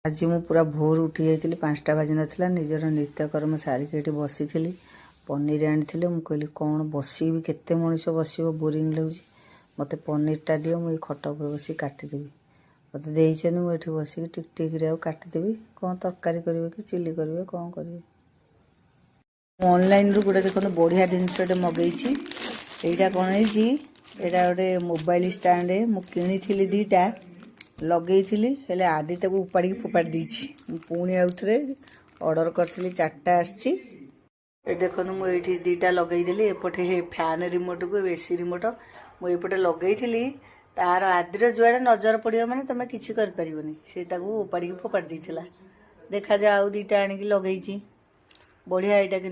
आज मु पूरा भोर उठी जाइली 5टा बाजी नाला निजर नित्यकर्म सारिक ये बसी पनीर आनी मुझे कौन बसबी केते मनीष बस बोरिंग लगे मत पनीरटा दियो मुझे खट उपर बस काटिदेवी मत देते मुझे बस टिक टिक काटिदेवी कौन तरकारी करेंगे कि चिली करेंगे कौन करेंगे ऑनलाइन रू गोटे देखो बढ़िया जिनसे मगई यहाँ कौन है गोटे मोबाइल स्टाण्ड मुझे किनी दीटा लगे हेले आदि ताको उपाड़ी फोपाड़ी देछि पुणी आउ थे ऑर्डर करी 4टा आसी देखो मुझे दीटा लगेदेली एपटे फैन रिमोट को एसी रिमोट मुझे लगे तार आदिर जुआड़े नजर पड़ो मैंने तुम कि सी उपाड़ी फोपाड़ी देता देखा जा आउ 2टा आणिक लगे बढ़िया यहाँ कि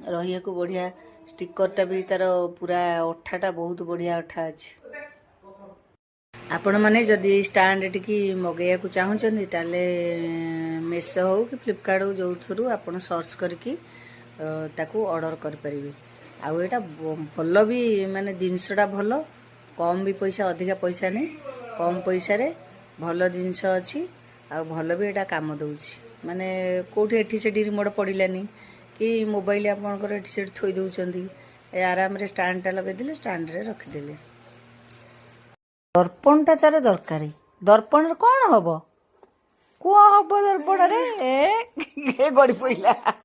रही को बढ़िया स्टिकरटा भी तार पूरा अठाटा बहुत बढ़िया अठा अच्छी आपण मैंने जदि स्टाण्ड टी मगैया को चाहूँगी ताले मेसो हो कि फ्लिपकार्ट हो जो थ्रू आप सर्च करके ताकू ऑर्डर करें आउ यहाँ भल भी माने जिनसटा भल कम भी पैसा अधिका पैसा नहीं कम पैसा रे भल जिनस अच्छी आ भल भी यहाँ काम दूसरी माने कौटी एठी सेठी रिमोट पड़ानी कि मोबाइल आपंकर एठी सेठी थोई दौरान आराम रे स्टाण्डटा लगेदेले स्टाण्ड रे रखिदेले दर्पणटा तार दरकारी दर्पण कौन हम कौन हम दर्पण रे गड़ी पड़ा